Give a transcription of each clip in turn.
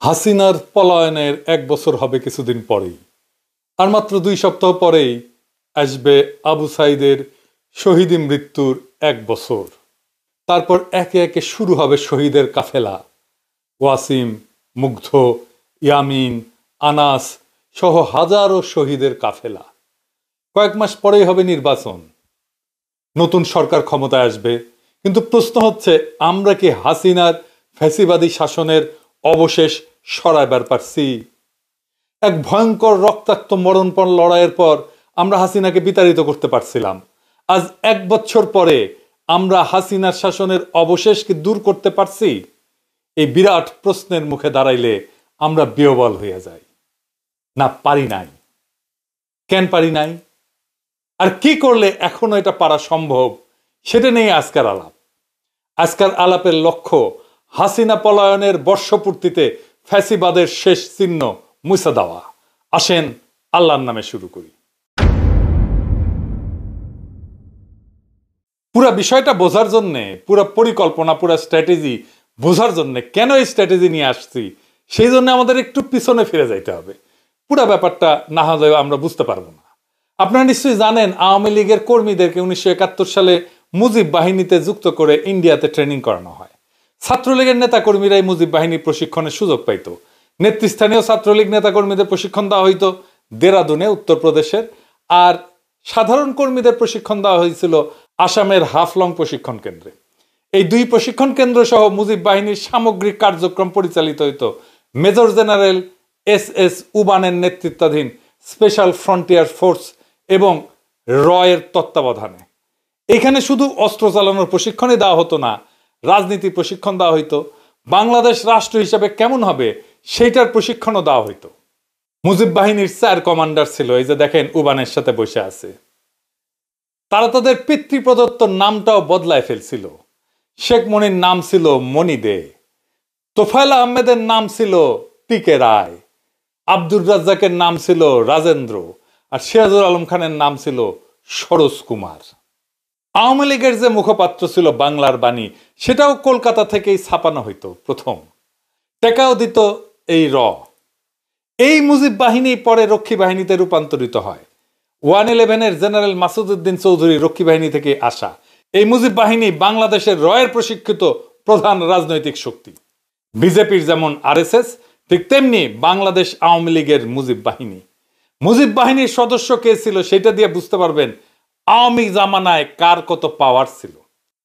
হাসিনার পলায়নের 1 বছর হবে কিছুদিন পরেই, আর মাত্র 2 সপ্তাহ পরেই আসবে আবু সাইদের শহীদি মৃত্যুর 1 বছর। তারপর একে একে শুরু হবে শহীদের কাফেলা। ওয়াসিম, মুগ্ধ, ইয়ামিন, আনাস সহ হাজারো শহীদের কাফেলা। কয়েক মাস পরেই হবে নির্বাচন, নতুন সরকার ক্ষমতায় আসবে। কিন্তু প্রশ্ন হচ্ছে, আমরা কি হাসিনার ফ্যাসিবাদী শাসনের অবশেষ সরাইবার পারছি? এক ভয়ঙ্কর রক্তাক্ত মরণপণ লড়াইয়ের পর আমরা হাসিনাকে বিতাড়িত করতে পারছিলাম। আজ 1 বছর পরে আমরা হাসিনার শাসনের অবশেষ কি দূর করতে পারছি? এই বিরাট প্রশ্নের মুখে দাঁড়াইলে আমরা বিহ্বল হইয়া যাই। না, পারি নাই। কেন পারি নাই? আর কি করলে এখনো এটা পারা সম্ভব, সেটা নিয়ে আজকের আলাপ। আজকের আলাপের লক্ষ্য হাসিনা পলায়নের বর্ষপূর্তিতে ফ্যাসিবাদের শেষ চিহ্ন মুছে দেওয়া। আসেন আল্লাহর নামে শুরু করি। পুরা বিষয়টা বোঝার জন্যে, পুরা পরিকল্পনা, পুরা স্ট্র্যাটেজি বোঝার জন্যে, কেন এই স্ট্র্যাটেজি নিয়ে আসছি, সেই জন্য আমাদের একটু পিছনে ফিরে যাইতে হবে। পুরা ব্যাপারটা না হলে আমরা বুঝতে পারবো না। আপনারা নিশ্চয়ই জানেন, আওয়ামী লীগের কর্মীদেরকে 1971 সালে মুজিব বাহিনীতে যুক্ত করে ইন্ডিয়াতে ট্রেনিং করানো হয়। ছাত্রলীগের নেতাকর্মীরাই মুজিব বাহিনীর প্রশিক্ষণের সুযোগ পাইত। নেতৃস্থানীয় ছাত্রলীগ নেতাকর্মীদের প্রশিক্ষণ দেওয়া হইতো দেরাদুনে, উত্তরপ্রদেশের। আর সাধারণ কর্মীদের প্রশিক্ষণ দেওয়া হয়েছিল আসামের হাফলং প্রশিক্ষণ কেন্দ্রে। এই 2 প্রশিক্ষণ কেন্দ্র সহ মুজিব বাহিনীর সামগ্রিক কার্যক্রম পরিচালিত হইত মেজর জেনারেল SS উবানের নেতৃত্বাধীন স্পেশাল ফ্রন্টিয়ার ফোর্স এবং রয়ের তত্ত্বাবধানে। এখানে শুধু অস্ত্র চালানোর প্রশিক্ষণই দেওয়া হতো না, রাজনীতি প্রশিক্ষণ দেওয়া হইতো। বাংলাদেশ রাষ্ট্র হিসাবে কেমন হবে সেইটার প্রশিক্ষণও দেওয়া হইতো। মুজিব বাহিনীর 4 কমান্ডার ছিল, এই যে দেখেন উবানের সাথে বসে আছে। তারা তাদের পিতৃপ্রদত্ত নামটাও বদলায় ফেলছিল। শেখ মনির নাম ছিল মনি দে, তোফায়েল আহমেদের নাম ছিল টিকে রায়, আব্দুর রাজ্জাকের নাম ছিল রাজেন্দ্র, আর সিরাজুল আলম খানের নাম ছিল সরোজ কুমার। আওয়ামী লীগের যে মুখপাত্র ছিল বাংলার বাণী, সেটাও কলকাতা থেকেই ছাপানো হইতো প্রথম। টেকাও দিত এই এই মুজিব বাহিনী পরে রক্ষী বাহিনীতে রূপান্তরিত হয়। 111-এর জেনারেল মাসুদ উদ্দিন চৌধুরী রক্ষী বাহিনী থেকে আসা। এই মুজিব বাহিনী বাংলাদেশের রয়ের প্রশিক্ষিত প্রধান রাজনৈতিক শক্তি। বিজেপির যেমন RSS, ঠিক তেমনি বাংলাদেশ আওয়ামী লীগের মুজিব বাহিনী। মুজিব বাহিনীর সদস্য কে ছিল সেটা দিয়ে বুঝতে পারবেন আওয়ামী জামানায় কার কত পাওয়ার ছিল।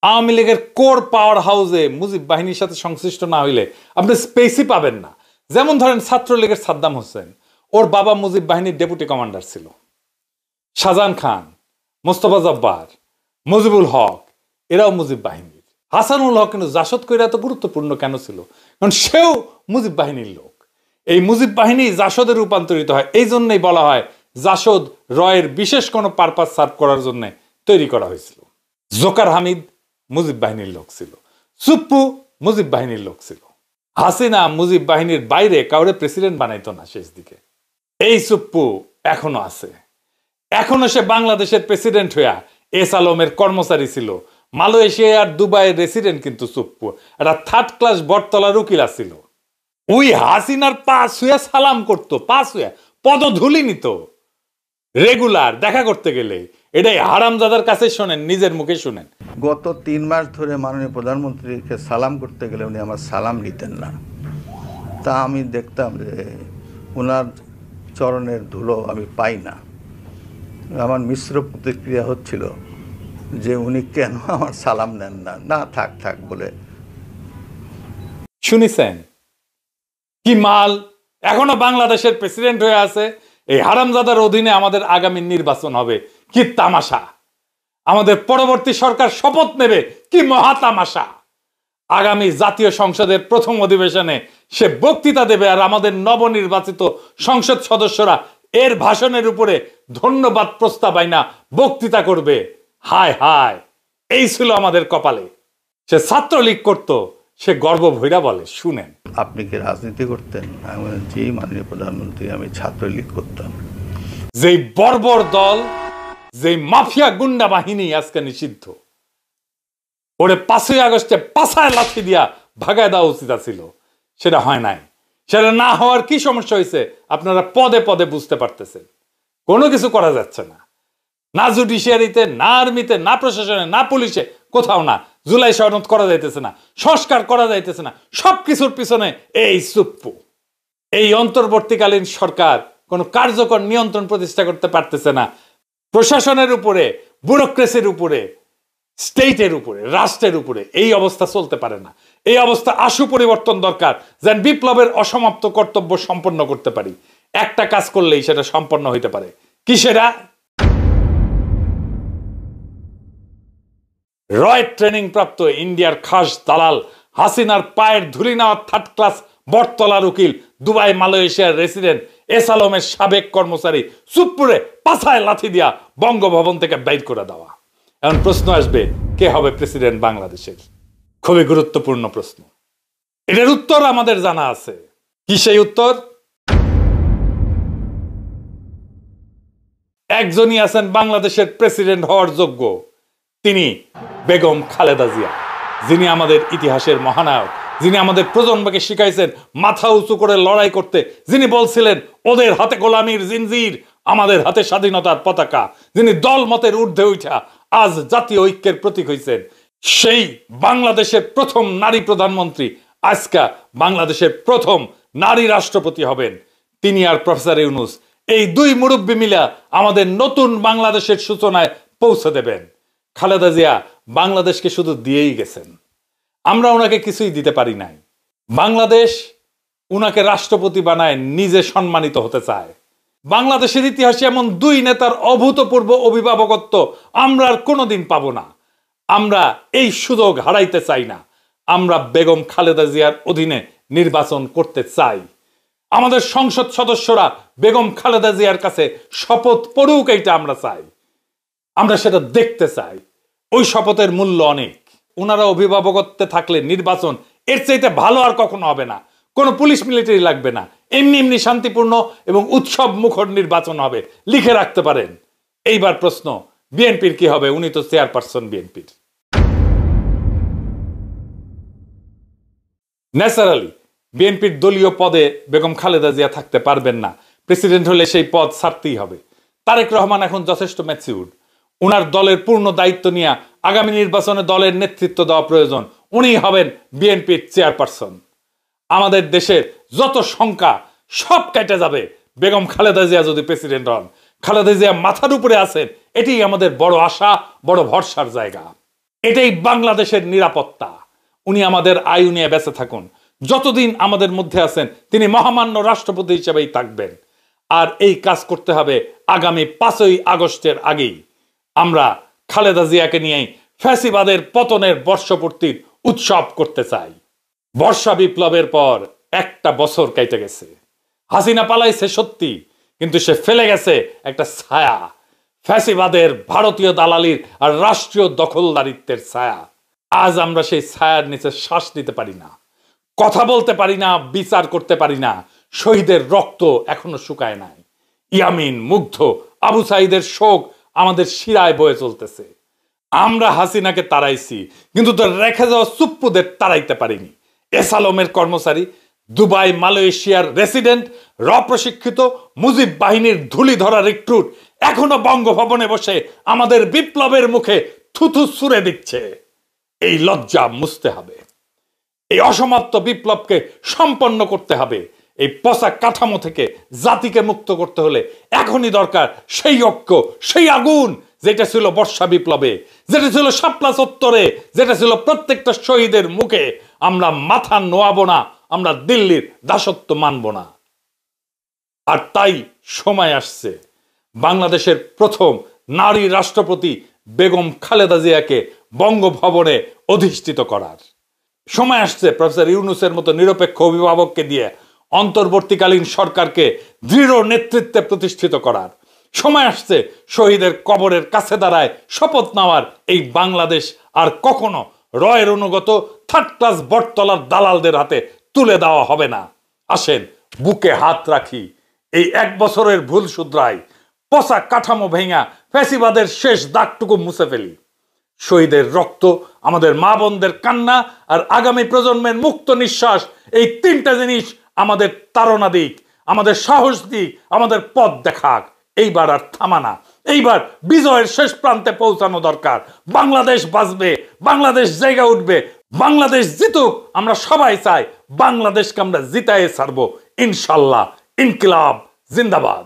আওয়ামী লীগের কোর পাওয়ার হাউসে মুজিব বাহিনীর সাথে সংশ্লিষ্ট না হইলে আপনি স্পেসই পাবেন না। যেমন ধরেন ছাত্রলীগের সাদ্দাম হোসেন, ওর বাবা মুজিব বাহিনীর ডেপুটি কমান্ডার ছিল। শাহজাহান খান, মোস্তফা জব্বার, মুজিবুল হক, এরাও মুজিব বাহিনীর। হাসানুল হক কিন্তু জাসদ কইরা এত গুরুত্বপূর্ণ কেন ছিল? কারণ সেও মুজিব বাহিনীর লোক। এই মুজিব বাহিনী জাসদে রূপান্তরিত হয়। এই জন্যই বলা হয় জাসদ রয়ের বিশেষ কোনো পারপাস সার্ভ করার জন্য তৈরি করা হয়েছিল। জোকার হামিদ মুজিব বাহিনীর লোক ছিল, সুপ্পু মুজিব বাহিনীর লোক ছিল। হাসিনা মুজিব বাহিনীর বাইরে কাউরে প্রেসিডেন্ট বানাইতো না শেষ দিকে। এই সুপ্পু এখনো আছে, এখনো সে বাংলাদেশের প্রেসিডেন্ট হইয়া এস আলমের কর্মচারী ছিল। মালয়েশিয়া আর দুবাইয়ের রেসিডেন্ট কিন্তু সুপ্পু একটা 3rd ক্লাস বটতলার উকিল ছিল। ওই হাসিনার পা ছুঁয়া সালাম করতো, পা ছুঁয়া পদধূলি নিত রেগুলার দেখা করতে গেলে। এটাই হারামজাদার কাছে শোনেন, নিজের মুখে শুনেন। গত 3 মাস ধরে মাননীয় প্রধানমন্ত্রীকে সালাম করতে গেলে উনি আমার সালাম নিতেন না। তা আমি দেখতাম যে ওনার চরণের ধুলো আমি পাই না। আমার মিশ্র প্রতিক্রিয়া হচ্ছিল যে উনি কেন আমার সালাম নেন না। না, থাক থাক বলে। শুনিছেন কি মাল? এখনো বাংলাদেশের প্রেসিডেন্ট হয়ে আছে। এই হারামজাদার অধীনে আমাদের আগামী নির্বাচন হবে। কি তামাশা! আমাদের পরবর্তী সরকার শপথ নেবে, কি মহা তামাশা! আগামী জাতীয় সংসদের প্রথম অধিবেশনে সে বক্তৃতা দেবে, আর আমাদের নবনির্বাচিত সংসদ সদস্যরা এর ভাষণের উপরে ধন্যবাদ প্রস্তাব আইনা বক্তৃতা করবে। হায় হায়, এই ছিল আমাদের কপালে। সে ছাত্রলীগ করতো, সে গর্ব ভৈরা বলে, শুনেন। আপনি কি রাজনীতি করতেন? আমি বললাম, জি মাননীয় প্রধানমন্ত্রী, আমি ছাত্রলীগ করতাম। যেই বর্বর দল, যেই মাফিয়া গুন্ডা বাহিনী আজকে নিষিদ্ধ, ওরে 5ই আগস্টে পাছায় লাথি দিয়া ভাগায় দেওয়া উচিত ছিল, সেটা হয় নাই। সেটা না হওয়ার কি সমস্যা হয়েছে আপনারা পদে পদে বুঝতে পারতেছেন। কোনো কিছু করা যাচ্ছে না, না জুডিশিয়ারিতে, না আর্মিতে, না প্রশাসনে, না পুলিশে, কোথাও না। জুলাই সনদ করা যাইতেছে না, সংস্কার করা যাইতেছে না, সবকিছুর পিছনে এই চুপ্পু। এই অন্তর্বর্তীকালীন সরকার কোনো কার্যকর নিয়ন্ত্রণ প্রতিষ্ঠা করতে পারতেছে না। প্রশাসনের উপরে, ব্যুরোক্রেসির উপরে, স্টেটের উপরে, রাষ্ট্রের উপরে এই অবস্থা চলতে পারে না। এই অবস্থা আশু পরিবর্তন দরকার, যেন বিপ্লবের অসমাপ্ত কর্তব্য সম্পন্ন করতে পারি। একটা কাজ করলেই সেটা সম্পন্ন হইতে পারে। কি সেটা? রয় ট্রেনিং প্রাপ্ত ইন্ডিয়ার খাস দালাল হাসিনার পায়ের ধুলি নেওয়া থার্ড ক্লাস বটতলার উকিল, দুবাই মালয়েশিয়ার রেসিডেন্ট এসালমের সাবেক কর্মচারী চুপ্পুরে পাছায় লাথি দিয়া বঙ্গভবন থেকে বাইর করে দেওয়া। এখন প্রশ্ন আসবে, কে হবে প্রেসিডেন্ট বাংলাদেশের? খুবই গুরুত্বপূর্ণ প্রশ্ন। এটার উত্তর আমাদের জানা আছে। কি সেই উত্তর? একজনই আছেন বাংলাদেশের প্রেসিডেন্ট হওয়ার যোগ্য, তিনি বেগম খালেদা জিয়া, যিনি আমাদের ইতিহাসের মহানায়ক, যিনি আমাদের প্রজন্মকে শিখাইছেন মাথা উঁচু করে লড়াই করতে, যিনি বলছিলেন ওদের হাতে গোলামির জিনজির, আমাদের হাতে স্বাধীনতার পতাকা, যিনি দল মতের ঊর্ধ্বে উঠা আজ জাতীয় ঐক্যের প্রতীক হয়েছেন। সেই বাংলাদেশের প্রথম নারী প্রধানমন্ত্রী, আজকা বাংলাদেশের প্রথম নারী রাষ্ট্রপতি হবেন। তিনি আর প্রফেসর ইউনূস, এই দুই মুরব্বী মিলা আমাদের নতুন বাংলাদেশের সূচনায় পৌঁছে দেবেন। খালেদা জিয়া বাংলাদেশকে শুধু দিয়েই গেছেন, আমরা ওনাকে কিছুই দিতে পারি নাই। বাংলাদেশ উনাকে রাষ্ট্রপতি বানায় নিজে সম্মানিত হতে চায়। বাংলাদেশের ইতিহাসে এমন দুই নেতার অভূতপূর্ব অভিভাবকত্ব আমরা আর কোনোদিন পাবো না। আমরা এই সুযোগ হারাইতে চাই না। আমরা বেগম খালেদা জিয়ার অধীনে নির্বাচন করতে চাই। আমাদের সংসদ সদস্যরা বেগম খালেদা জিয়ার কাছে শপথ পড়ুক, এইটা আমরা চাই। আমরা সেটা দেখতে চাই। ওই শপথের মূল্য অনেক। ওনারা অভিভাবকত্বে থাকলে নির্বাচন এর চাইতে ভালো আর কখনো হবে না। কোনো পুলিশ মিলিটারি লাগবে না, এমনি এমনি শান্তিপূর্ণ এবং উৎসব মুখর নির্বাচন হবে, লিখে রাখতে পারেন। এইবার প্রশ্ন, বিএনপির কি হবে? উনি তো চেয়ারপারসন বিএনপির। ন্যাচারালি বিএনপির দলীয় পদে বেগম খালেদা জিয়া থাকতে পারবেন না। প্রেসিডেন্ট হলে সেই পদ ছাড়তেই হবে। তারেক রহমান এখন যথেষ্ট ম্যাচিউরড। উনার দলের পূর্ণ দায়িত্ব নিয়ে আগামী নির্বাচনে দলের নেতৃত্ব দেওয়া প্রয়োজন। উনি হবেন বিএনপির চেয়ারপারসন। আমাদের দেশের যত শঙ্কা সব কেটে যাবে বেগম খালেদা জিয়া যদি প্রেসিডেন্ট হন। খালেদা জিয়া মাথার উপরে আছেন, এটাই আমাদের বড় আশা, বড় ভরসার জায়গা। এটাই বাংলাদেশের নিরাপত্তা। উনি আমাদের আয়ু নিয়ে বেঁচে থাকুন। যতদিন আমাদের মধ্যে আছেন তিনি মহামান্য রাষ্ট্রপতি হিসেবেই থাকবেন। আর এই কাজ করতে হবে আগামী 5ই আগস্টের আগেই। আমরা খালেদা জিয়াকে নিয়েই ফ্যাসিবাদের পতনের বর্ষপূর্তির উৎসব করতে চাই। বর্ষা বিপ্লবের পর একটা বছর কেটে গেছে। হাসিনা পালাইছে সত্যি, কিন্তু সে ফেলে গেছে একটা ছায়া, ফ্যাসিবাদের ভারতীয় দালালির আর রাষ্ট্রীয় দখলদারিত্বের ছায়া। আজ আমরা সেই ছায়ার নিচে শ্বাস নিতে পারি না, কথা বলতে পারি না, বিচার করতে পারি না। শহীদের রক্ত এখনো শুকায় নাই। ইয়ামিন, মুগ্ধ, আবু সাইদের শোক আমাদের শিরায় বয়ে চলতেছে। আমরা হাসিনাকে তাড়াইছি, কিন্তু তো রেখে যাওয়া চুপ্পুদের তাড়াইতে পারিনি। এসালমের কর্মচারী, দুবাই মালয়েশিয়ার রেসিডেন্ট, প্রশিক্ষিত মুজিব বাহিনীর ধুলি ধরা রিক্রুট এখনো বঙ্গভবনে বসে আমাদের বিপ্লবের মুখে থুথু ছুঁড়ে দিচ্ছে। এই লজ্জা মুছতে হবে। এই অসমাপ্ত বিপ্লবকে সম্পন্ন করতে হবে। এই পচা কাঠামো থেকে জাতিকে মুক্ত করতে হলে এখনই দরকার সেই ঐক্য, সেই আগুন যেটা ছিল বর্ষা বিপ্লবে, যেটা ছিল শাপলা চত্বরে, যেটা ছিল প্রত্যেকটা শহীদের মুখে। আমরা মাথা নোয়াবো না, আমরা দিল্লির দাসত্ব মানব না। আর তাই সময় আসছে বাংলাদেশের প্রথম নারী রাষ্ট্রপতি বেগম খালেদা জিয়াকে বঙ্গভবনে অধিষ্ঠিত করার। সময় আসছে প্রফেসর ইউনূসের মতো নিরপেক্ষ অভিভাবককে দিয়ে অন্তর্বর্তীকালীন সরকারকে দৃঢ় নেতৃত্বে প্রতিষ্ঠিত করার। সময় আসছে শহীদের কবরের কাছে দাঁড়ায় শপথ নেওয়ার। এই বাংলাদেশ আর কখনো রয়ের অনুগত থার্ড ক্লাস বটতলার দালালদের হাতে তুলে দেওয়া হবে না। আসেন বুকে হাত রাখি, এই 1 বছরের ভুল শুধরাই, পচা কাঠামো ভেঙা ফ্যাসিবাদের শেষ দাগটুকু মুছে ফেলি। শহীদের রক্ত, আমাদের মা বোনদের কান্না আর আগামী প্রজন্মের মুক্ত নিঃশ্বাস, এই 3টা জিনিস আমাদের তাড়না দিক, আমাদের সাহস দিক, আমাদের পথ দেখাক। এইবার আর থামানা, এইবার বিজয়ের শেষ প্রান্তে পৌঁছানো দরকার। বাংলাদেশ বাঁচবে, বাংলাদেশ জায়গা উঠবে, বাংলাদেশ জিতুক। আমরা সবাই চাই বাংলাদেশকে আমরা জিতায়ে ছাড়বো ইনশাল্লাহ। ইনকিলাব জিন্দাবাদ।